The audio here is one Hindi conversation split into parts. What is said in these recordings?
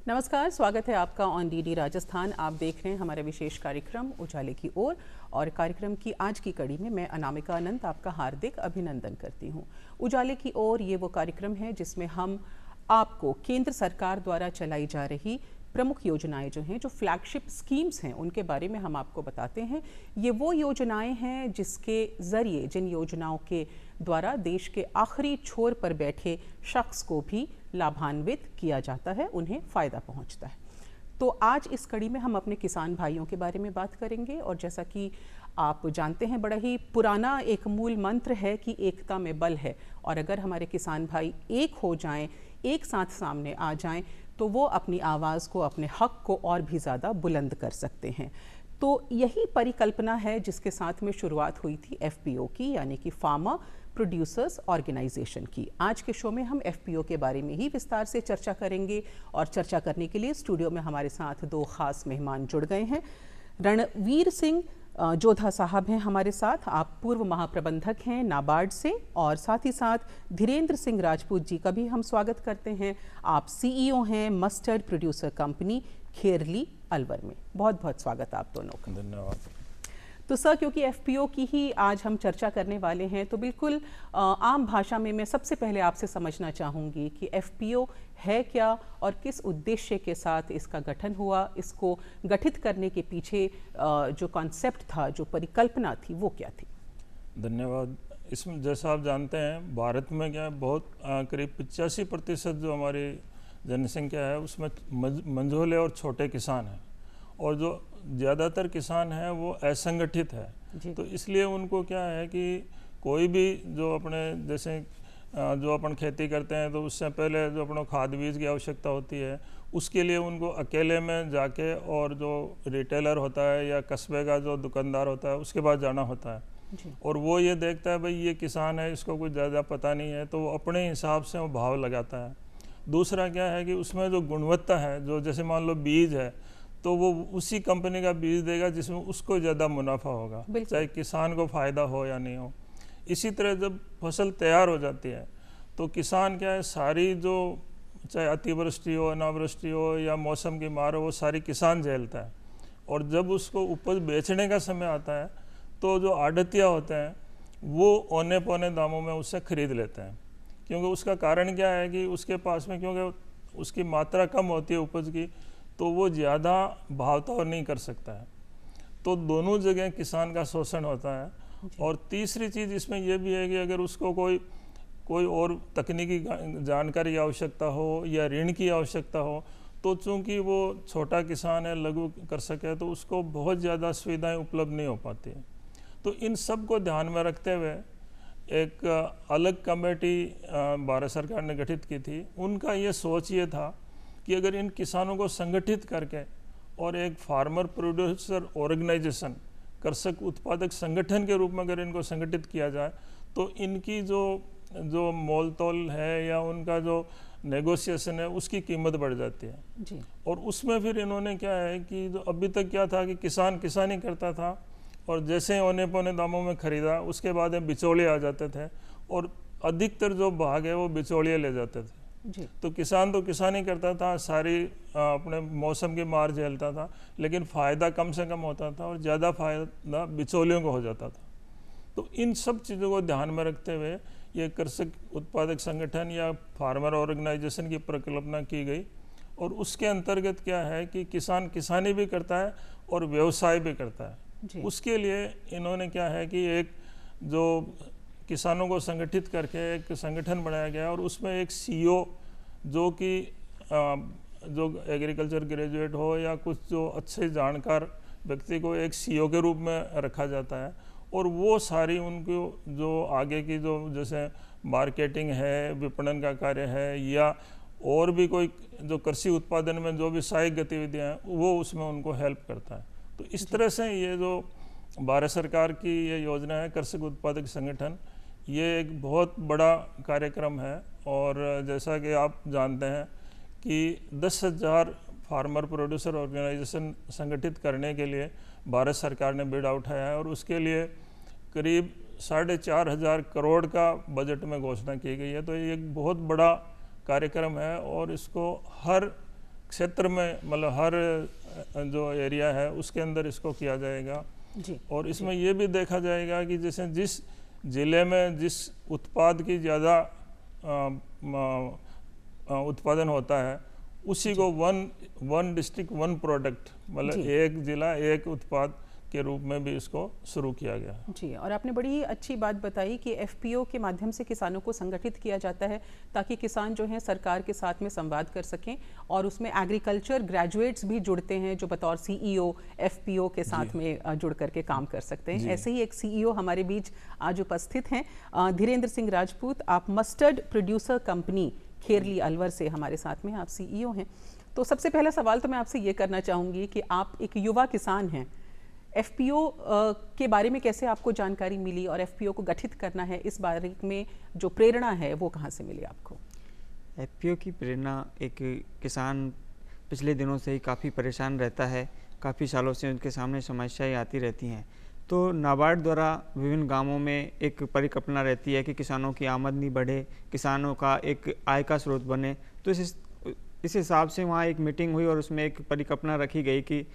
नमस्कार, स्वागत है आपका ऑन डीडी राजस्थान। आप देख रहे हैं हमारे विशेष कार्यक्रम उजाले की ओर और कार्यक्रम की आज की कड़ी में मैं अनामिका अनंत आपका हार्दिक अभिनंदन करती हूं। उजाले की ओर ये वो कार्यक्रम है जिसमें हम आपको केंद्र सरकार द्वारा चलाई जा रही प्रमुख योजनाएं जो हैं, जो फ्लैगशिप स्कीम्स हैं, उनके बारे में हम आपको बताते हैं। ये वो योजनाएं हैं जिसके ज़रिए, जिन योजनाओं के द्वारा देश के आखिरी छोर पर बैठे शख्स को भी लाभान्वित किया जाता है, उन्हें फ़ायदा पहुंचता है। तो आज इस कड़ी में हम अपने किसान भाइयों के बारे में बात करेंगे और जैसा कि आप जानते हैं, बड़ा ही पुराना एक मूल मंत्र है कि एकता में बल है, और अगर हमारे किसान भाई एक हो जाएं, एक साथ सामने आ जाएं, तो वो अपनी आवाज़ को, अपने हक को और भी ज़्यादा बुलंद कर सकते हैं। तो यही परिकल्पना है जिसके साथ में शुरुआत हुई थी एफपीओ की, यानी कि फार्मर प्रोड्यूसर्स ऑर्गेनाइजेशन की। आज के शो में हम एफपीओ के बारे में ही विस्तार से चर्चा करेंगे और चर्चा करने के लिए स्टूडियो में हमारे साथ दो खास मेहमान जुड़ गए हैं। रणवीर सिंह जोधा साहब हैं हमारे साथ, आप पूर्व महाप्रबंधक हैं नाबार्ड से, और साथ ही साथ धीरेन्द्र सिंह राजपूत जी का भी हम स्वागत करते हैं। आप सीईओ हैं mustard producer company Kherli Alwar में। बहुत बहुत स्वागत आप दोनों का। धन्यवाद। तो सर, क्योंकि एफपीओ की ही आज हम चर्चा करने वाले हैं, तो बिल्कुल आम भाषा में मैं सबसे पहले आपसे समझना चाहूँगी कि एफपीओ है क्या और किस उद्देश्य के साथ इसका गठन हुआ। इसको गठित करने के पीछे जो कॉन्सेप्ट था, जो परिकल्पना थी, वो क्या थी? धन्यवाद। इसमें जैसा आप जानते हैं, भारत में क्या बहुत करीब 85% जो हमारी जनसंख्या है उसमें मंझोले और छोटे किसान हैं, और जो ज़्यादातर किसान हैं वो असंगठित है। तो इसलिए उनको क्या है कि कोई भी जो अपने जैसे जो अपन खेती करते हैं, तो उससे पहले जो अपनों खाद बीज की आवश्यकता होती है, उसके लिए उनको अकेले में जाके, और जो रिटेलर होता है या कस्बे का जो दुकानदार होता है उसके पास जाना होता है, और वो ये देखता है भाई ये किसान है, इसको कुछ ज़्यादा पता नहीं है, तो वो अपने हिसाब से वो भाव लगाता है। दूसरा क्या है कि उसमें जो गुणवत्ता है, जो जैसे मान लो बीज है, तो वो उसी कंपनी का बीज देगा जिसमें उसको ज़्यादा मुनाफा होगा, चाहे किसान को फ़ायदा हो या नहीं हो। इसी तरह जब फसल तैयार हो जाती है तो किसान क्या है, सारी जो चाहे अतिवृष्टि हो, अनावृष्टि हो या मौसम की मार हो, वो सारी किसान झेलता है। और जब उसको उपज बेचने का समय आता है तो जो आढ़तिया होते हैं वो औने पौने दामों में उससे ख़रीद लेते हैं। क्योंकि उसका कारण क्या है कि उसके पास में, क्योंकि उसकी मात्रा कम होती है उपज की, तो वो ज़्यादा भावताव नहीं कर सकता है। तो दोनों जगह किसान का शोषण होता है। और तीसरी चीज़ इसमें यह भी है कि अगर उसको कोई और तकनीकी जानकारी की आवश्यकता हो या ऋण की आवश्यकता हो, तो चूँकि वो छोटा किसान है, लघु कर सके, तो उसको बहुत ज़्यादा सुविधाएं उपलब्ध नहीं हो पाती है। तो इन सब को ध्यान में रखते हुए एक अलग कमेटी भारत सरकार ने गठित की थी। उनका ये सोच ये था कि अगर इन किसानों को संगठित करके और एक फार्मर प्रोड्यूसर ऑर्गेनाइजेशन, कृषक उत्पादक संगठन के रूप में अगर इनको संगठित किया जाए, तो इनकी जो मोल तोल है या उनका जो नेगोशिएशन है उसकी कीमत बढ़ जाती है जी। और उसमें फिर इन्होंने क्या है कि जो अभी तक क्या था कि किसान किसानी करता था, और जैसे औने पौने दामों में ख़रीदा, उसके बाद में बिचौलिए आ जाते थे, और अधिकतर जो भाग है वो बिचौलिए ले जाते थे जी। तो किसानी करता था, सारी अपने मौसम की मार झेलता था, लेकिन फ़ायदा कम से कम होता था और ज़्यादा फ़ायदा बिचौलियों को हो जाता था। तो इन सब चीज़ों को ध्यान में रखते हुए ये कृषक उत्पादक संगठन या फार्मर ऑर्गेनाइजेशन की परिकल्पना की गई। और उसके अंतर्गत क्या है कि किसान किसानी भी करता है और व्यवसाय भी करता है। उसके लिए इन्होंने क्या है कि एक जो किसानों को संगठित करके एक संगठन बनाया गया, और उसमें एक सीईओ जो कि जो एग्रीकल्चर ग्रेजुएट हो या कुछ जो अच्छे जानकार व्यक्ति को एक सीईओ के रूप में रखा जाता है। और वो सारी उनको जो आगे की जो जैसे मार्केटिंग है, विपणन का कार्य है, या और भी कोई जो कृषि उत्पादन में जो भी सहायक गतिविधियाँ हैं, वो उसमें उनको हेल्प करता है। तो इस तरह से ये जो भारत सरकार की ये योजना है कृषक उत्पादक संगठन, ये एक बहुत बड़ा कार्यक्रम है। और जैसा कि आप जानते हैं कि 10,000 फार्मर प्रोड्यूसर ऑर्गेनाइजेशन संगठित करने के लिए भारत सरकार ने बीड़ा उठाया है, और उसके लिए करीब 4,500 करोड़ का बजट में घोषणा की गई है। तो ये एक बहुत बड़ा कार्यक्रम है, और इसको हर क्षेत्र में, मतलब हर जो एरिया है उसके अंदर इसको किया जाएगा जी। और इसमें ये भी देखा जाएगा कि जैसे जिस ज़िले में जिस उत्पाद की ज़्यादा उत्पादन होता है उसी को वन डिस्ट्रिक्ट वन प्रोडक्ट, मतलब एक जिला एक उत्पाद के रूप में भी इसको शुरू किया गया जी। और आपने बड़ी अच्छी बात बताई कि एफपीओ के माध्यम से किसानों को संगठित किया जाता है ताकि किसान जो हैं सरकार के साथ में संवाद कर सकें, और उसमें एग्रीकल्चर ग्रेजुएट्स भी जुड़ते हैं जो बतौर सीईओ एफपीओ के साथ में जुड़ करके काम कर सकते हैं। ऐसे ही एक सीईओ हमारे बीच आज उपस्थित हैं, धीरेन्द्र सिंह राजपूत। आप mustard producer company Kherli Alwar से हमारे साथ में, आप सीईओ हैं। तो सबसे पहला सवाल तो मैं आपसे ये करना चाहूँगी कि आप एक युवा किसान हैं, एफपीओ के बारे में कैसे आपको जानकारी मिली और एफपीओ को गठित करना है इस बारे में जो प्रेरणा है वो कहाँ से मिली आपको? एफपीओ की प्रेरणा, एक किसान पिछले दिनों से ही काफ़ी परेशान रहता है, काफ़ी सालों से उनके सामने समस्याएं आती रहती हैं। तो नाबार्ड द्वारा विभिन्न गांवों में एक परिकल्पना रहती है कि किसानों की आमदनी बढ़े, किसानों का एक आय का स्रोत बने। तो इस हिसाब से वहाँ एक मीटिंग हुई और उसमें एक परिकल्पना रखी गई कि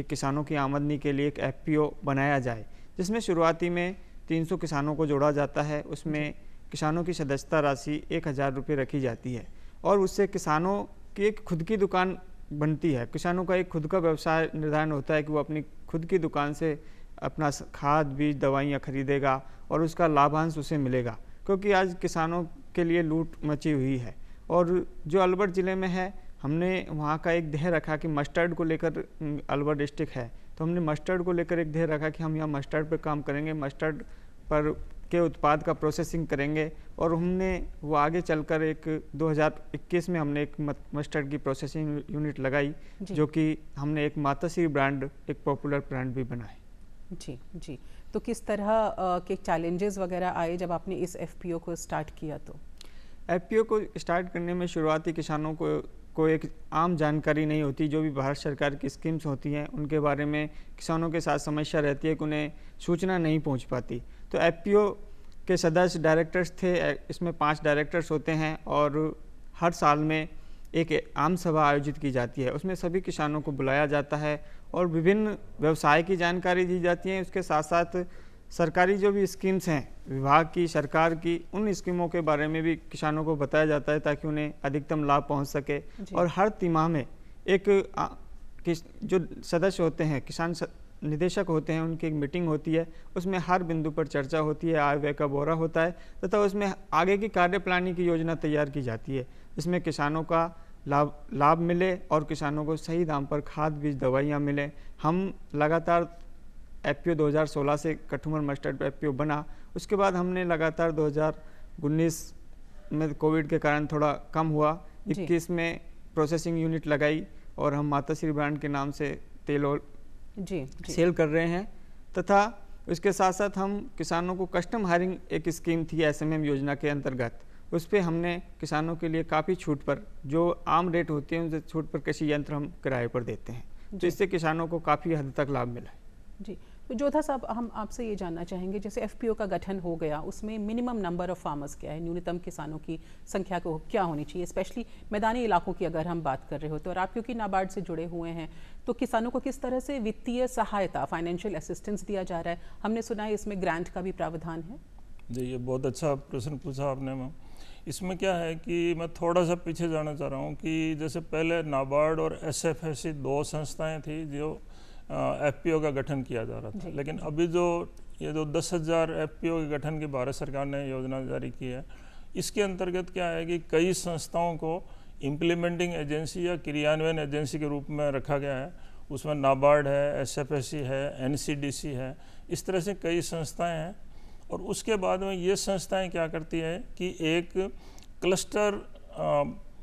किसानों की आमदनी के लिए एक एफपीओ बनाया जाए, जिसमें शुरुआती में 300 किसानों को जोड़ा जाता है। उसमें किसानों की सदस्यता राशि 1000 रुपये रखी जाती है और उससे किसानों की एक खुद की दुकान बनती है। किसानों का एक खुद का व्यवसाय निर्धारण होता है कि वो अपनी खुद की दुकान से अपना खाद बीज दवाइयाँ खरीदेगा और उसका लाभांश उसे मिलेगा, क्योंकि आज किसानों के लिए लूट मची हुई है। और जो अलवर ज़िले में है, हमने वहाँ का एक ध्येय रखा कि मस्टर्ड को लेकर, अलवर डिस्ट्रिक्ट है तो हमने मस्टर्ड को लेकर एक ध्येय रखा कि हम यहाँ मस्टर्ड पर काम करेंगे, मस्टर्ड पर के उत्पाद का प्रोसेसिंग करेंगे। और हमने वो आगे चलकर एक 2021 में हमने एक मस्टर्ड की प्रोसेसिंग यूनिट लगाई, जो कि हमने एक माताश्री ब्रांड, एक पॉपुलर ब्रांड भी बनाए। जी जी। तो किस तरह के चैलेंजेस वगैरह आए जब आपने इस एफपीओ को स्टार्ट किया? तो एफपीओ को स्टार्ट करने में शुरुआती किसानों को एक आम जानकारी नहीं होती। जो भी भारत सरकार की स्कीम्स होती हैं उनके बारे में किसानों के साथ समस्या रहती है कि उन्हें सूचना नहीं पहुंच पाती। तो एफपीओ के सदस्य डायरेक्टर्स थे, इसमें 5 डायरेक्टर्स होते हैं और हर साल में एक आम सभा आयोजित की जाती है। उसमें सभी किसानों को बुलाया जाता है और विभिन्न व्यवसाय की जानकारी दी जाती है। उसके साथ साथ सरकारी जो भी स्कीम्स हैं विभाग की, सरकार की, उन स्कीमों के बारे में भी किसानों को बताया जाता है ताकि उन्हें अधिकतम लाभ पहुंच सके। और हर तिमाह में एक जो सदस्य होते हैं, किसान निदेशक होते हैं, उनकी एक मीटिंग होती है। उसमें हर बिंदु पर चर्चा होती है, आय व्यय का ब्यौरा होता है तथा उसमें आगे की कार्यप्रणाली की योजना तैयार की जाती है, जिसमें किसानों का लाभ मिले और किसानों को सही दाम पर खाद बीज दवाइयाँ मिले। हम लगातार एफपीओ 2016 से कठुमर मस्टर्ड एफपीओ बना। उसके बाद हमने लगातार 2019 में कोविड के कारण थोड़ा कम हुआ, 21 में प्रोसेसिंग यूनिट लगाई और हम माताश्री ब्रांड के नाम से तेल और सेल कर रहे हैं। तथा उसके साथ साथ हम किसानों को कस्टम हायरिंग, एक स्कीम थी एसएमएम योजना के अंतर्गत, उस पर हमने किसानों के लिए काफ़ी छूट पर, जो आम रेट होती है उनसे छूट पर कृषि यंत्र हम किराए पर देते हैं। तो इससे किसानों को काफ़ी हद तक लाभ मिला है। जी। तो जोधा साहब, हम आपसे ये जानना चाहेंगे, जैसे एफपीओ का गठन हो गया, उसमें मिनिमम नंबर ऑफ फार्मर्स क्या है, न्यूनतम किसानों की संख्या को क्या होनी चाहिए, स्पेशली मैदानी इलाकों की अगर हम बात कर रहे हो तो। और आप क्योंकि नाबार्ड से जुड़े हुए हैं तो किसानों को किस तरह से वित्तीय सहायता, फाइनेंशियल असिस्टेंस दिया जा रहा है? हमने सुना है इसमें ग्रांट का भी प्रावधान है। जी, ये बहुत अच्छा प्रश्न पूछा आपने मैम। इसमें क्या है कि मैं थोड़ा सा पीछे जाना चाह रहा हूँ कि जैसे पहले नाबार्ड और एसएफएससी 2 संस्थाएं थी जो एफपीओ का गठन किया जा रहा था, लेकिन अभी जो ये जो 10,000 एफपीओ के गठन की भारत सरकार ने योजना जारी की है, इसके अंतर्गत क्या है कि कई संस्थाओं को इम्प्लीमेंटिंग एजेंसी या क्रियान्वयन एजेंसी के रूप में रखा गया है। उसमें नाबार्ड है, एसएफएससी है, एनसीडीसी है, इस तरह से कई संस्थाएं हैं। और उसके बाद में ये संस्थाएं क्या करती है कि एक क्लस्टर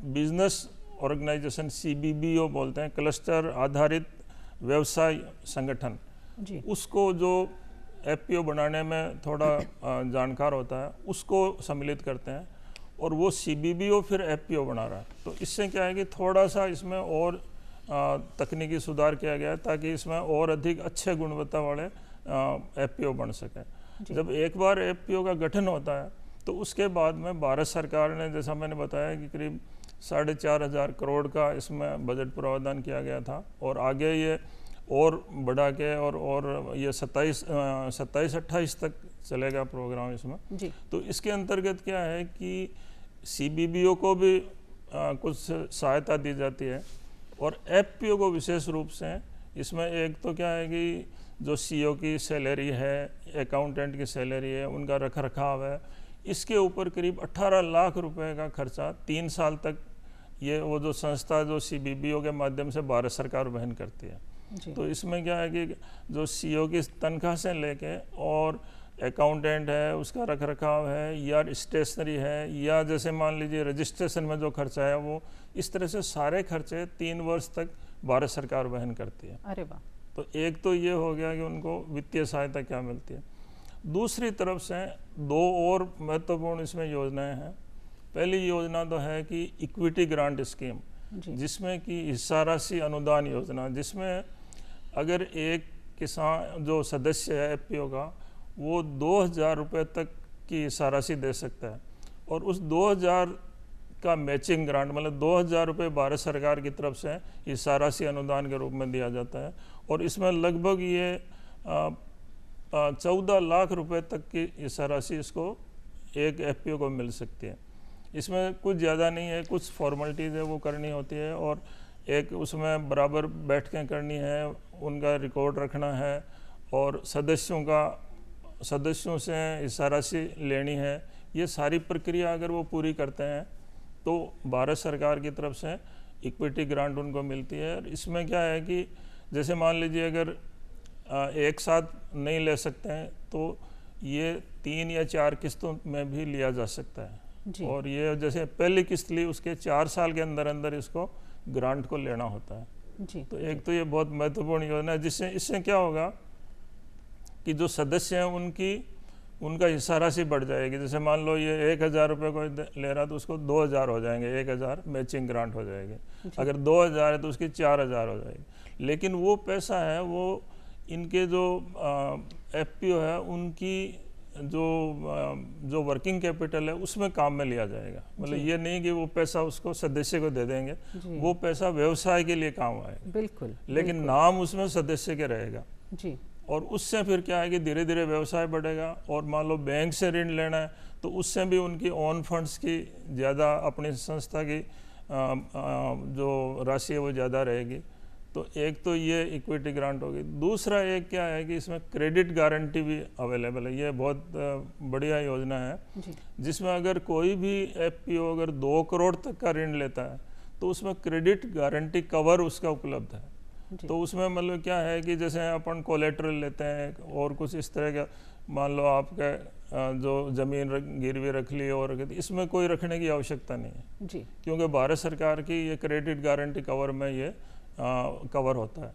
बिजनेस ऑर्गेनाइजेशन, सीबीबीओ बोलते हैं, क्लस्टर आधारित व्यवसाय संगठन, उसको जो एफपीओ बनाने में थोड़ा जानकार होता है उसको सम्मिलित करते हैं और वो सीबीबीओ फिर एफपीओ बना रहा है। तो इससे क्या है कि थोड़ा सा इसमें और तकनीकी सुधार किया गया है ताकि इसमें और अधिक अच्छे गुणवत्ता वाले एफपीओ बन सके। जब एक बार एफपीओ का गठन होता है तो उसके बाद में भारत सरकार ने, जैसा मैंने बताया कि करीब 4,500 करोड़ का इसमें बजट प्रावधान किया गया था, और आगे ये और बढ़ा के और ये 27-28 तक चलेगा प्रोग्राम इसमें जी। तो इसके अंतर्गत क्या है कि CBBO को भी कुछ सहायता दी जाती है, और FPO को विशेष रूप से इसमें एक तो क्या है कि जो CEO की सैलरी है, अकाउंटेंट की सैलरी है, उनका रख रखाव है, इसके ऊपर करीब 18 लाख रुपए का खर्चा 3 साल तक ये वो जो संस्था जो CBBO के माध्यम से भारत सरकार वहन करती है। तो इसमें क्या है कि जो CEO की तनख्वाह से लेके और अकाउंटेंट है, उसका रख रखाव है, या स्टेशनरी है, या जैसे मान लीजिए रजिस्ट्रेशन में जो खर्चा है, वो इस तरह से सारे खर्चे 3 वर्ष तक भारत सरकार वहन करती है। अरे वाह। तो एक तो ये हो गया कि उनको वित्तीय सहायता क्या मिलती है। दूसरी तरफ से 2 और महत्वपूर्ण इसमें योजनाएं हैं। पहली योजना तो है कि इक्विटी ग्रांट स्कीम, जिसमें कि हिस्सा राशि अनुदान योजना, जिसमें अगर एक किसान जो सदस्य है FPO का, वो 2,000 रुपये तक की हिस्सा राशि दे सकता है, और उस 2,000 का मैचिंग ग्रांट मतलब 2,000 रुपये भारत सरकार की तरफ से हिस्सा राशि अनुदान के रूप में दिया जाता है, और इसमें लगभग ये 14 लाख रुपए तक की हिस्सा राशि इसको एक FPO को मिल सकती है। इसमें कुछ ज़्यादा नहीं है, कुछ फॉर्मेलिटीज़ है वो करनी होती है, और एक उसमें बराबर बैठकें करनी है, उनका रिकॉर्ड रखना है, और सदस्यों से हिस्सा राशि लेनी है। ये सारी प्रक्रिया अगर वो पूरी करते हैं तो भारत सरकार की तरफ से इक्विटी ग्रांट उनको मिलती है। और इसमें क्या है कि जैसे मान लीजिए अगर एक साथ नहीं ले सकते हैं तो ये 3 या 4 किस्तों में भी लिया जा सकता है, और ये जैसे पहली किस्त ली उसके 4 साल के अंदर अंदर इसको ग्रांट को लेना होता है जी। तो एक तो ये बहुत महत्वपूर्ण योजना है, जिससे इससे क्या होगा कि जो सदस्य हैं उनका हिस्सा राशि बढ़ जाएगी। जैसे मान लो ये 1,000 रुपये को ले रहा तो उसको 2,000 हो जाएंगे, 1,000 मैचिंग ग्रांट हो जाएगी। अगर 2,000 है तो उसकी 4,000 हो जाएगी। लेकिन वो पैसा है वो इनके जो FPO है उनकी जो वर्किंग कैपिटल है उसमें काम में लिया जाएगा। मतलब ये नहीं कि वो पैसा उसको सदस्य को दे देंगे, वो पैसा व्यवसाय के लिए काम आएगा। बिल्कुल। लेकिन नाम उसमें सदस्य के रहेगा जी। और उससे फिर क्या है कि धीरे धीरे व्यवसाय बढ़ेगा, और मान लो बैंक से ऋण लेना है तो उससे भी उनकी ओन फंड्स की ज़्यादा, अपनी संस्था की जो राशि है वो ज़्यादा रहेगी। तो एक तो ये इक्विटी ग्रांट होगी। दूसरा एक क्या है कि इसमें क्रेडिट गारंटी भी अवेलेबल है। ये बहुत बढ़िया योजना है जिसमें अगर कोई भी FPO अगर 2 करोड़ तक का ऋण लेता है तो उसमें क्रेडिट गारंटी कवर उसका उपलब्ध है। तो उसमें मतलब क्या है कि जैसे अपन कोलेट्रल लेते हैं और कुछ इस तरह का, मान लो आपका जो ज़मीन गिरवी रख ली, और इसमें कोई रखने की आवश्यकता नहीं है जी, क्योंकि भारत सरकार की ये क्रेडिट गारंटी कवर में ये कवर होता है।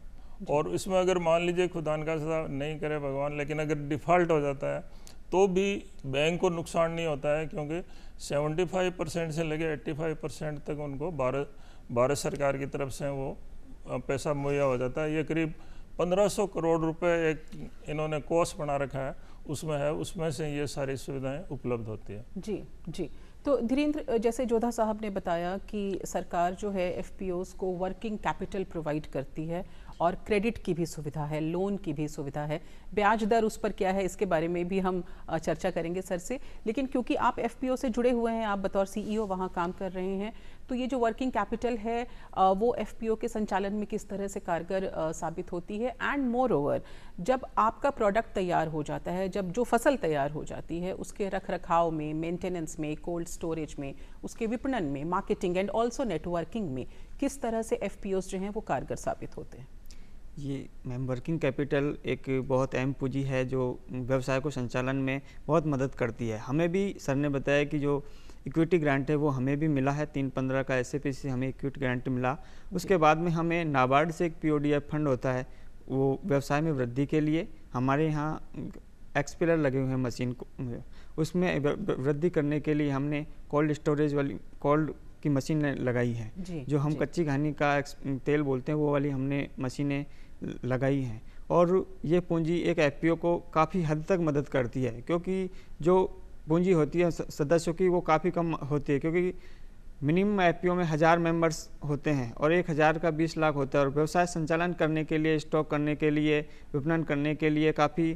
और इसमें अगर मान लीजिए खुदा न खास्ता नहीं करे भगवान, लेकिन अगर डिफ़ॉल्ट हो जाता है तो भी बैंक को नुकसान नहीं होता है, क्योंकि 75% से लेकर 85% तक उनको भारत सरकार की तरफ से वो पैसा मुहैया हो जाता है। ये करीब 1,500 करोड़ रुपए एक इन्होंने कोष बना रखा है, उसमें है, उसमें से ये सारी सुविधाएं उपलब्ध होती है जी जी। तो धीरेन्द्र, जैसे जोधा साहब ने बताया कि सरकार जो है FPOs को वर्किंग कैपिटल प्रोवाइड करती है, और क्रेडिट की भी सुविधा है, लोन की भी सुविधा है, ब्याज दर उस पर क्या है इसके बारे में भी हम चर्चा करेंगे सर से। लेकिन क्योंकि आप FPO से जुड़े हुए हैं, आप बतौर CEO वहाँ काम कर रहे हैं, तो ये जो वर्किंग कैपिटल है वो FPO के संचालन में किस तरह से कारगर साबित होती है। एंड मोर ओवर, जब आपका प्रोडक्ट तैयार हो जाता है, जब जो फसल तैयार हो जाती है, उसके रख रखाव में, मेंटेनेंस में, कोल्ड स्टोरेज में, उसके विपणन में, मार्केटिंग एंड ऑल्सो नेटवर्किंग में किस तरह से FPOs जो हैं वो कारगर साबित होते हैं। ये मैम, वर्किंग कैपिटल एक बहुत अहम पूंजी है जो व्यवसाय को संचालन में बहुत मदद करती है। हमें भी सर ने बताया कि जो इक्विटी ग्रांट है वो हमें भी मिला है, 315 का SAP से हमें इक्विटी ग्रांट मिला। उसके बाद में हमें नाबार्ड से एक PODF फंड होता है, वो व्यवसाय में वृद्धि के लिए हमारे यहाँ एक्सपेलर लगे हुए हैं मशीन को, उसमें वृद्धि करने के लिए हमने कोल्ड स्टोरेज वाली कोल्ड की मशीन लगाई है, जो हम कच्ची घानी का तेल बोलते हैं, वो वाली हमने मशीनें लगाई हैं। और ये पूंजी एक FPO को काफ़ी हद तक मदद करती है, क्योंकि जो पूंजी होती है सदस्यों की वो काफ़ी कम होती है, क्योंकि मिनिमम एफपीओ में 1000 मेंबर्स होते हैं और 1000 का 20 लाख होता है, और व्यवसाय संचालन करने के लिए, स्टॉक करने के लिए, विपणन करने के लिए काफ़ी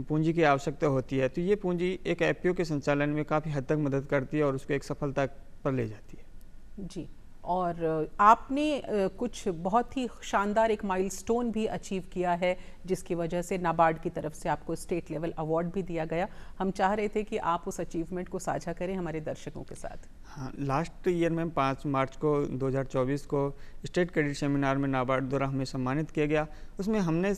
पूंजी की आवश्यकता होती है। तो ये पूंजी एक एफपीओ के संचालन में काफ़ी हद तक मदद करती है और उसको एक सफलता पर ले जाती है। जी, और आपने कुछ बहुत ही शानदार एक माइलस्टोन भी अचीव किया है, जिसकी वजह से नाबार्ड की तरफ से आपको स्टेट लेवल अवार्ड भी दिया गया। हम चाह रहे थे कि आप उस अचीवमेंट को साझा करें हमारे दर्शकों के साथ। हाँ, लास्ट ईयर में 5 मार्च को 2024 को स्टेट क्रेडिट सेमिनार में नाबार्ड द्वारा हमें सम्मानित किया गया। उसमें हमने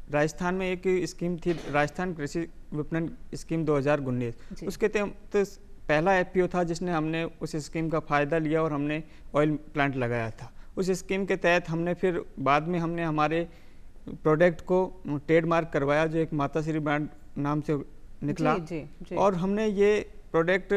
राजस्थान में एक स्कीम थी, राजस्थान कृषि विपणन स्कीम 2019, उसके तहत पहला एफपीओ था जिसने हमने उस स्कीम का फ़ायदा लिया और हमने ऑयल प्लांट लगाया था। उस स्कीम के तहत हमने फिर बाद में हमने हमारे प्रोडक्ट को ट्रेडमार्क करवाया, जो एक माताश्री ब्रांड नाम से निकला। जी। और हमने ये प्रोडक्ट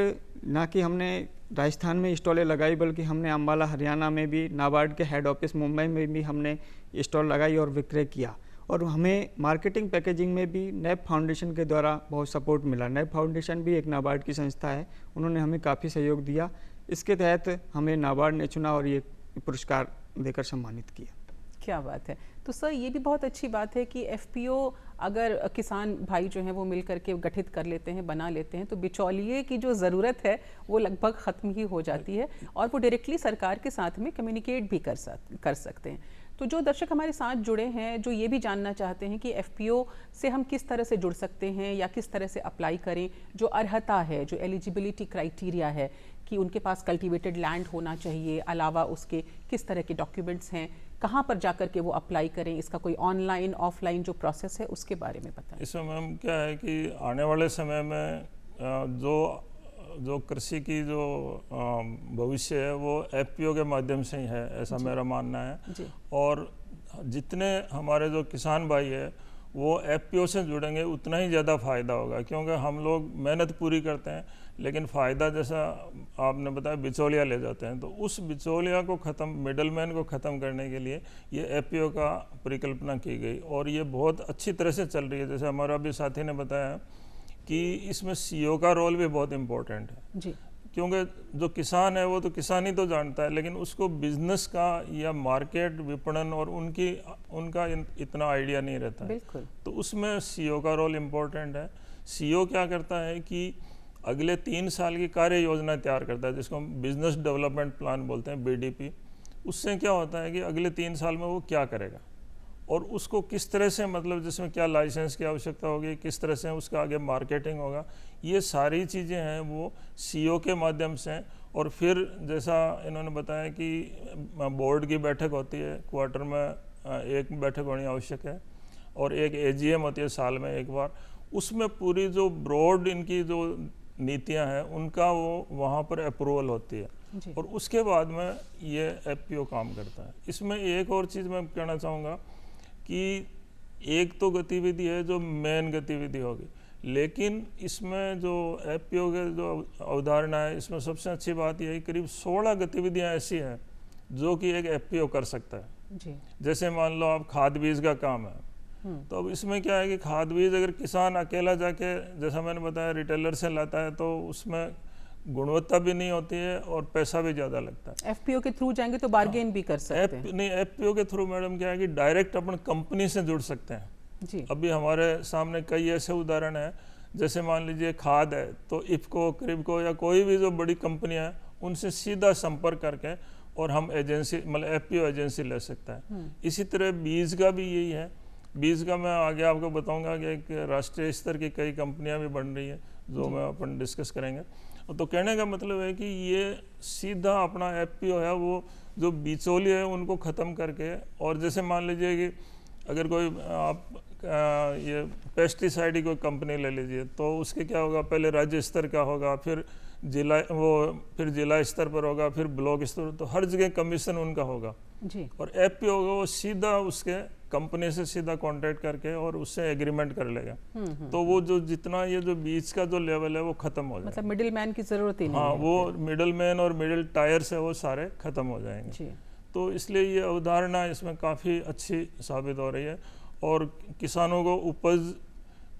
ना कि हमने राजस्थान में स्टॉलें लगाई, बल्कि हमने अम्बाला हरियाणा में भी, नाबार्ड के हेड ऑफिस मुंबई में भी हमने स्टॉल लगाई और विक्रय किया। और हमें मार्केटिंग पैकेजिंग में भी नैब फाउंडेशन के द्वारा बहुत सपोर्ट मिला। नैब फाउंडेशन भी एक नाबार्ड की संस्था है, उन्होंने हमें काफ़ी सहयोग दिया। इसके तहत हमें नाबार्ड ने चुना और ये पुरस्कार देकर सम्मानित किया। क्या बात है। तो सर, ये भी बहुत अच्छी बात है कि एफपीओ अगर किसान भाई जो हैं वो मिल करके गठित कर लेते हैं, बना लेते हैं, तो बिचौलिए की जो ज़रूरत है वो लगभग ख़त्म ही हो जाती है और वो डायरेक्टली सरकार के साथ में कम्युनिकेट भी कर सकते हैं। तो जो दर्शक हमारे साथ जुड़े हैं, जो ये भी जानना चाहते हैं कि एफपीओ से हम किस तरह से जुड़ सकते हैं या किस तरह से अप्लाई करें, जो अर्हता है, जो एलिजिबिलिटी क्राइटेरिया है कि उनके पास कल्टीवेटेड लैंड होना चाहिए, अलावा उसके किस तरह के डॉक्यूमेंट्स हैं, कहाँ पर जाकर के वो अप्लाई करें, इसका कोई ऑनलाइन ऑफलाइन जो प्रोसेस है उसके बारे में बताएं। इसमें मैम क्या है कि आने वाले समय में जो कृषि की जो भविष्य है वो एफपीओ के माध्यम से ही है, ऐसा मेरा मानना है। और जितने हमारे जो किसान भाई है वो एफपीओ से जुड़ेंगे उतना ही ज़्यादा फ़ायदा होगा, क्योंकि हम लोग मेहनत पूरी करते हैं लेकिन फ़ायदा जैसा आपने बताया बिचौलिया ले जाते हैं। तो उस बिचौलिया को ख़त्म, मिडलमैन को ख़त्म करने के लिए ये एफपीओ का परिकल्पना की गई और ये बहुत अच्छी तरह से चल रही है। जैसे हमारा अभी साथी ने बताया कि इसमें सीईओ का रोल भी बहुत इम्पोर्टेंट है जी, क्योंकि जो किसान है वो तो किसान ही तो जानता है, लेकिन उसको बिजनेस का या मार्केट, विपणन और उनका इतना आइडिया नहीं रहता है। बिल्कुल। तो उसमें सीईओ का रोल इम्पोर्टेंट है। सीईओ क्या करता है कि अगले 3 साल की कार्य योजना तैयार करता है, जिसको हम बिजनेस डेवलपमेंट प्लान बोलते हैं, बीडीपी। उससे क्या होता है कि अगले 3 साल में वो क्या करेगा और उसको किस तरह से, मतलब जिसमें क्या लाइसेंस की आवश्यकता होगी, किस तरह से उसका आगे मार्केटिंग होगा, ये सारी चीज़ें हैं वो सीईओ के माध्यम से। और फिर जैसा इन्होंने बताया कि बोर्ड की बैठक होती है, क्वार्टर में एक बैठक होनी आवश्यक है और एक एजीएम होती है साल में एक बार। उसमें पूरी जो ब्रॉड इनकी जो नीतियां हैं उनका वो वहाँ पर अप्रूवल होती है और उसके बाद में ये एफपीओ काम करता है। इसमें एक और चीज़ मैं कहना चाहूँगा कि एक तो गतिविधि है जो मेन गतिविधि होगी, लेकिन इसमें जो एफपीओ के जो अवधारणा है, इसमें सबसे अच्छी बात यह है करीब 16 गतिविधियां ऐसी हैं जो कि एक एफपीओ कर सकता है जी। जैसे मान लो आप खाद बीज का काम है, तो अब इसमें क्या है कि खाद बीज अगर किसान अकेला जाके, जैसा मैंने बताया, रिटेलर से लाता है तो उसमें गुणवत्ता भी नहीं होती है और पैसा भी ज़्यादा लगता है। एफपीओ के थ्रू जाएंगे तो बार्गेन भी कर सकते हैं। नहीं, एफपीओ के थ्रू मैडम क्या है कि डायरेक्ट अपन कंपनी से जुड़ सकते हैं जी। अभी हमारे सामने कई ऐसे उदाहरण हैं, जैसे मान लीजिए खाद है तो इफको, क्रिबको या कोई भी जो बड़ी कंपनियां हैं उनसे सीधा संपर्क करके और हम एजेंसी, मतलब एफपीओ एजेंसी ले सकता है। इसी तरह बीज का भी यही है। बीज का मैं आगे आपको बताऊंगा कि एक राष्ट्रीय स्तर की कई कंपनियां भी बन रही है जो मैं अपन डिस्कस करेंगे। तो कहने का मतलब है कि ये सीधा अपना एफपीओ है वो जो बिचौलिए है उनको ख़त्म करके, और जैसे मान लीजिए कि अगर कोई आप ये पेस्टिसाइड की कोई कंपनी ले लीजिए तो उसके क्या होगा, पहले राज्य स्तर का होगा, फिर जिला स्तर पर होगा, फिर ब्लॉक स्तर, तो हर जगह कमीशन उनका होगा जी। और एफपीओ होगा वो सीधा उसके कंपनी से सीधा कांटेक्ट करके और उससे एग्रीमेंट कर लेगा। तो वो जो जितना ये जो बीच का जो लेवल है वो खत्म हो जाएगा, मतलब मिडिल मैन की जरूरत ही नहीं है। है। वो मिडिल मैन और मिडिल टायर से वो सारे खत्म हो जाएंगे जी। तो इसलिए ये अवधारणा इसमें काफ़ी अच्छी साबित हो रही है और किसानों को उपज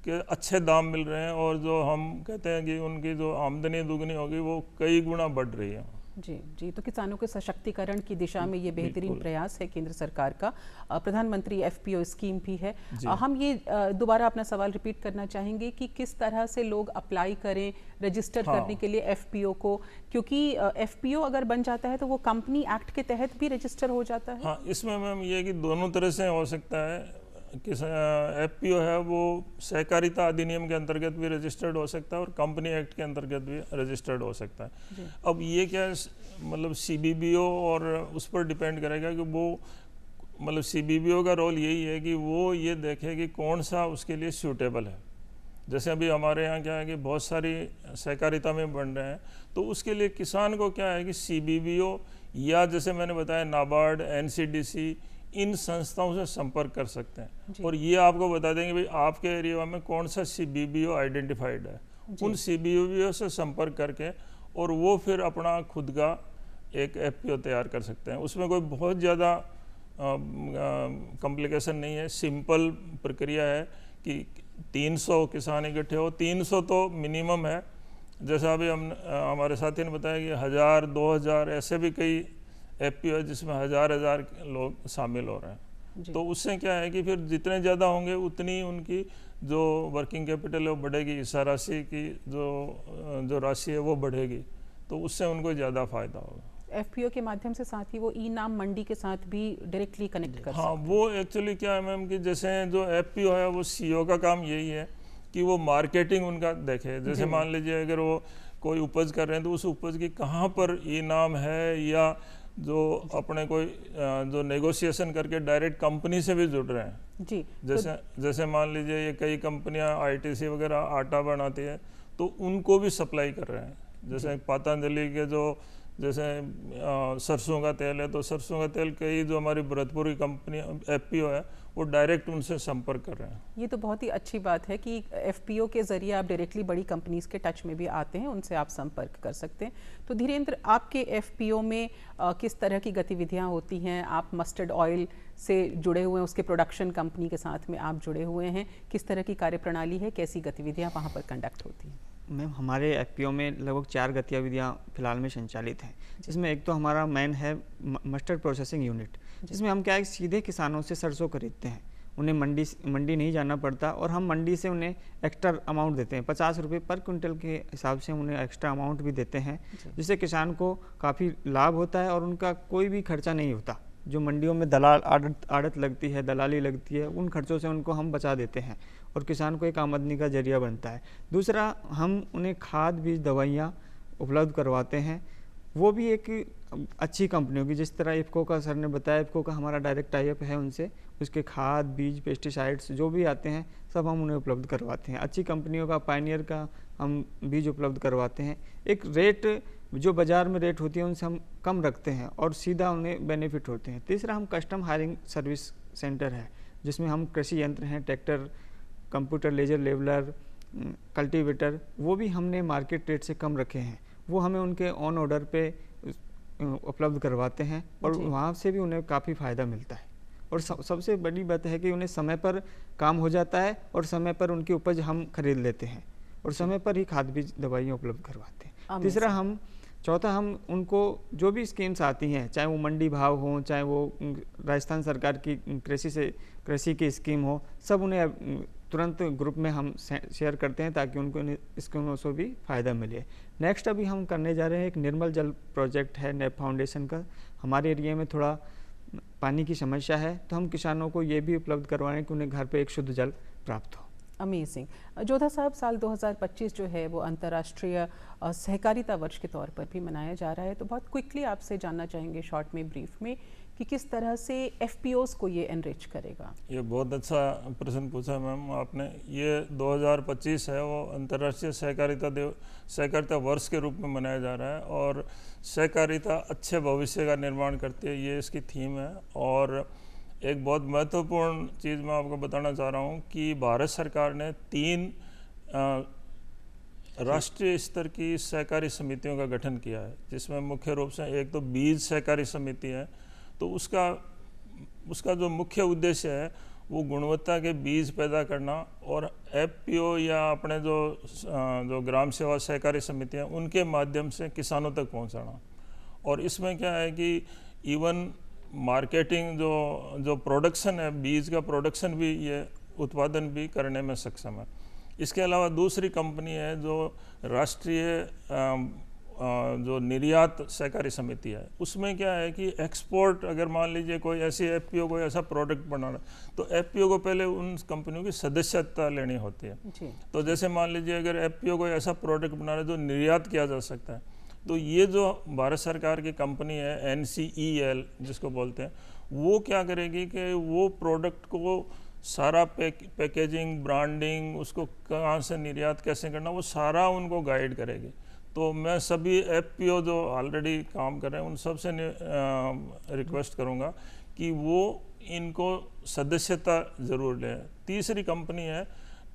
के अच्छे दाम मिल रहे हैं और जो हम कहते हैं कि उनकी जो आमदनी दुगनी होगी वो कई गुना बढ़ रही है जी जी, तो किसानों के सशक्तिकरण की दिशा में ये बेहतरीन प्रयास है केंद्र सरकार का। प्रधानमंत्री एफपीओ स्कीम भी है। हम ये दोबारा अपना सवाल रिपीट करना चाहेंगे कि किस तरह से लोग अप्लाई करें रजिस्टर करने के लिए एफपीओ को, क्योंकि एफपीओ अगर बन जाता है तो वो कंपनी एक्ट के तहत भी रजिस्टर हो जाता है। हाँ, इसमें मैम ये कि दोनों तरह से हो सकता है। किस एफपीओ है वो सहकारिता अधिनियम के अंतर्गत भी रजिस्टर्ड हो सकता है और कंपनी एक्ट के अंतर्गत भी रजिस्टर्ड हो सकता है। अब ये क्या है, मतलब सीबीबीओ और उस पर डिपेंड करेगा कि वो, मतलब सीबीबीओ का रोल यही है कि वो ये देखे कि कौन सा उसके लिए सूटेबल है। जैसे अभी हमारे यहाँ क्या है कि बहुत सारी सहकारिता में बन रहे हैं, तो उसके लिए किसान को क्या है कि सीबीबीओ या जैसे मैंने बताया नाबार्ड, एनसीडीसी, इन संस्थाओं से संपर्क कर सकते हैं और ये आपको बता देंगे भाई आपके एरिया में कौन सा सीबीबीओ आइडेंटिफाइड है। उन सीबीबीओ से संपर्क करके और वो फिर अपना खुद का एक एफपीओ तैयार कर सकते हैं। उसमें कोई बहुत ज़्यादा कॉम्प्लिकेशन नहीं है, सिंपल प्रक्रिया है कि 300 किसान इकट्ठे हो। 300 तो मिनिमम है, जैसा अभी हम हमारे साथी ने बताया कि 1000, 2000 ऐसे भी कई एफपीओ है जिसमें हजार लोग शामिल हो रहे हैं। तो उससे क्या है कि फिर जितने ज़्यादा होंगे उतनी उनकी जो वर्किंग कैपिटल है वो बढ़ेगी, हिस्सा राशि की जो राशि है वो बढ़ेगी, तो उससे उनको ज़्यादा फायदा होगा। एफपीओ के माध्यम से साथ ही वो ई नाम मंडी के साथ भी डायरेक्टली कनेक्ट कर सकते हैं। वो एक्चुअली क्या है मैम कि जैसे जो एफपीओ है वो सीईओ का काम यही है कि वो मार्केटिंग उनका देखे। जैसे मान लीजिए अगर वो कोई उपज कर रहे हैं तो उस उपज की कहाँ पर ई नाम है, या जो अपने कोई जो नेगोशिएशन करके डायरेक्ट कंपनी से भी जुड़ रहे हैं जी। जैसे मान लीजिए ये कई कंपनियां आईटीसी वगैरह आटा बनाती है तो उनको भी सप्लाई कर रहे हैं। जैसे पतंजलि के जो जैसे सरसों का तेल है, तो सरसों का तेल कई जो हमारी भरतपुर की कंपनी एफपीओ है वो डायरेक्ट उनसे संपर्क कर रहे हैं। ये तो बहुत ही अच्छी बात है कि एफपीओ के जरिए आप डायरेक्टली बड़ी कंपनीज के टच में भी आते हैं, उनसे आप संपर्क कर सकते हैं। तो धीरेन्द्र, आपके एफपीओ में किस तरह की गतिविधियां होती हैं? आप मस्टर्ड ऑयल से जुड़े हुए हैं, उसके प्रोडक्शन कंपनी के साथ में आप जुड़े हुए हैं, किस तरह की कार्यप्रणाली है, कैसी गतिविधियाँ वहाँ पर कंडक्ट होती हैं? मैम, हमारे एफपीओ में लगभग 4 गतिविधियाँ फिलहाल में संचालित हैं, जिसमें एक तो हमारा मेन है मस्टर्ड प्रोसेसिंग यूनिट, जिसमें हम क्या है सीधे किसानों से सरसों खरीदते हैं। उन्हें मंडी नहीं जाना पड़ता और हम मंडी से उन्हें एक्स्ट्रा अमाउंट देते हैं। 50 रुपये पर क्विंटल के हिसाब से उन्हें एक्स्ट्रा अमाउंट भी देते हैं, जिससे किसान को काफ़ी लाभ होता है और उनका कोई भी खर्चा नहीं होता। जो मंडियों में दलाल आड़त लगती है, दलाली लगती है, उन खर्चों से उनको हम बचा देते हैं और किसान को एक आमदनी का जरिया बनता है। दूसरा, हम उन्हें खाद, बीज, दवाइयाँ उपलब्ध करवाते हैं। वो भी एक अच्छी कंपनियों की, जिस तरह इफ़को का सर ने बताया, इफ़को का हमारा डायरेक्ट टाई अप है उनसे। उसके खाद, बीज, पेस्टिसाइड्स जो भी आते हैं सब हम उन्हें उपलब्ध करवाते हैं। अच्छी कंपनियों का, पायनियर का हम बीज उपलब्ध करवाते हैं। एक रेट जो बाज़ार में रेट होती है उनसे हम कम रखते हैं और सीधा उन्हें बेनिफिट होते हैं। तीसरा, हम कस्टम हायरिंग सर्विस सेंटर है, जिसमें हम कृषि यंत्र हैं, tractor, computer, laser leveller, cultivator, वो भी हमने मार्केट रेट से कम रखे हैं। वो हमें उनके ऑन ऑर्डर पे उपलब्ध करवाते हैं और वहाँ से भी उन्हें काफ़ी फ़ायदा मिलता है। और सबसे बड़ी बात है कि उन्हें समय पर काम हो जाता है और समय पर उनकी उपज हम खरीद लेते हैं और समय पर ही खाद बीज दवाइयाँ उपलब्ध करवाते हैं। तीसरा, चौथा, हम उनको जो भी स्कीम्स आती हैं, चाहे वो मंडी भाव हो, चाहे वो राजस्थान सरकार की कृषि की स्कीम हो, सब उन्हें तुरंत ग्रुप में हम शेयर करते हैं ताकि उनको स्कीमों से भी फ़ायदा मिले। नेक्स्ट अभी हम करने जा रहे हैं एक निर्मल जल प्रोजेक्ट है नेप फाउंडेशन का। हमारे एरिया में थोड़ा पानी की समस्या है, तो हम किसानों को ये भी उपलब्ध करवाएं कि उन्हें घर पे एक शुद्ध जल प्राप्त हो। अमेजिंग। जोधा साहब, साल 2025 जो है वो अंतर्राष्ट्रीय सहकारिता वर्ष के तौर पर भी मनाया जा रहा है, तो बहुत क्विकली आपसे जानना चाहेंगे शॉर्ट में, ब्रीफ में, कि किस तरह से एफपीओस को ये एनरिच करेगा। ये बहुत अच्छा प्रश्न पूछा मैम आपने। ये 2025 है वो अंतर्राष्ट्रीय सहकारिता वर्ष के रूप में मनाया जा रहा है और सहकारिता अच्छे भविष्य का निर्माण करती है, ये इसकी थीम है। और एक बहुत महत्वपूर्ण चीज़ मैं आपको बताना चाह रहा हूँ कि भारत सरकार ने 3 राष्ट्रीय स्तर की सहकारी समितियों का गठन किया है, जिसमें मुख्य रूप से एक तो बीज सहकारी समिति है। तो उसका जो मुख्य उद्देश्य है वो गुणवत्ता के बीज पैदा करना और एफपीओ या अपने जो ग्राम सेवा सहकारी समितियाँ उनके माध्यम से किसानों तक पहुँचाना। और इसमें क्या है कि इवन मार्केटिंग जो प्रोडक्शन है, बीज का प्रोडक्शन भी, ये उत्पादन भी करने में सक्षम है। इसके अलावा दूसरी कंपनी है जो राष्ट्रीय जो निर्यात सहकारी समिति है, उसमें क्या है कि एक्सपोर्ट, अगर मान लीजिए कोई ऐसी एफपीओ कोई ऐसा प्रोडक्ट बनाना, तो एफपीओ को पहले उन कंपनियों की सदस्यता लेनी होती है जी। तो जैसे मान लीजिए अगर एफपीओ कोई ऐसा प्रोडक्ट बना रहा है जो निर्यात किया जा सकता है, तो ये जो भारत सरकार की कंपनी है NCEL जिसको बोलते हैं, वो क्या करेगी कि वो प्रोडक्ट को सारा पैकेजिंग, ब्रांडिंग, उसको कहाँ से निर्यात कैसे करना, वो सारा उनको गाइड करेगी। तो मैं सभी एफपीओ जो ऑलरेडी काम कर रहे हैं उन सब से रिक्वेस्ट करूँगा कि वो इनको सदस्यता ज़रूर लें। तीसरी कंपनी है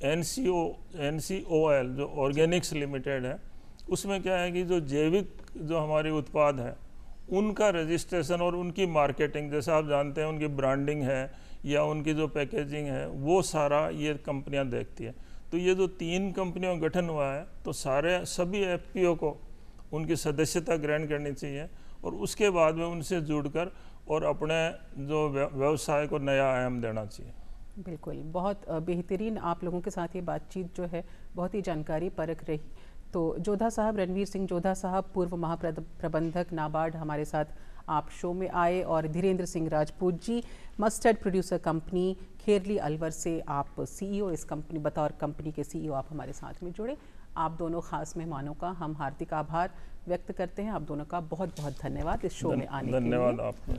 NCOL जो ऑर्गेनिक्स लिमिटेड है, उसमें क्या है कि जो जैविक जो हमारे उत्पाद हैं उनका रजिस्ट्रेशन और उनकी मार्केटिंग, जैसे आप जानते हैं उनकी ब्रांडिंग है या उनकी जो पैकेजिंग है, वो सारा ये कंपनियां देखती है। तो ये जो 3 कंपनियों का गठन हुआ है, तो सभी एफपीओ को उनकी सदस्यता ग्रहण करनी चाहिए और उसके बाद में उनसे जुड़कर और अपने जो व्यवसाय को नया आयाम देना चाहिए। बिल्कुल, बहुत बेहतरीन आप लोगों के साथ ये बातचीत जो है बहुत ही जानकारी परक रही। तो जोधा साहब, रणवीर सिंह जोधा साहब, पूर्व महाप्रबंधक नाबार्ड, हमारे साथ आप शो में आए, और Dhirendra Singh Rajput ji, mustard producer company Kherli Alwar से आप CEO, इस कंपनी बतौर कंपनी के CEO आप हमारे साथ में जुड़े। आप दोनों खास मेहमानों का हम हार्दिक आभार व्यक्त करते हैं। आप दोनों का बहुत बहुत धन्यवाद इस शो में आने के लिए। धन्यवाद आपको।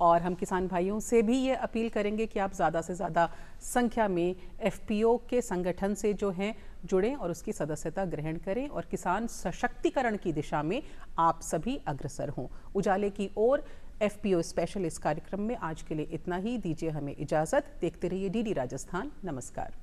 और हम किसान भाइयों से भी ये अपील करेंगे कि आप ज़्यादा से ज़्यादा संख्या में एफपीओ के संगठन से जो हैं जुड़ें और उसकी सदस्यता ग्रहण करें और किसान सशक्तिकरण की दिशा में आप सभी अग्रसर हों। उजाले की ओर एफपीओ स्पेशल इस कार्यक्रम में आज के लिए इतना ही। दीजिए हमें इजाज़त। देखते रहिए DD राजस्थान। नमस्कार।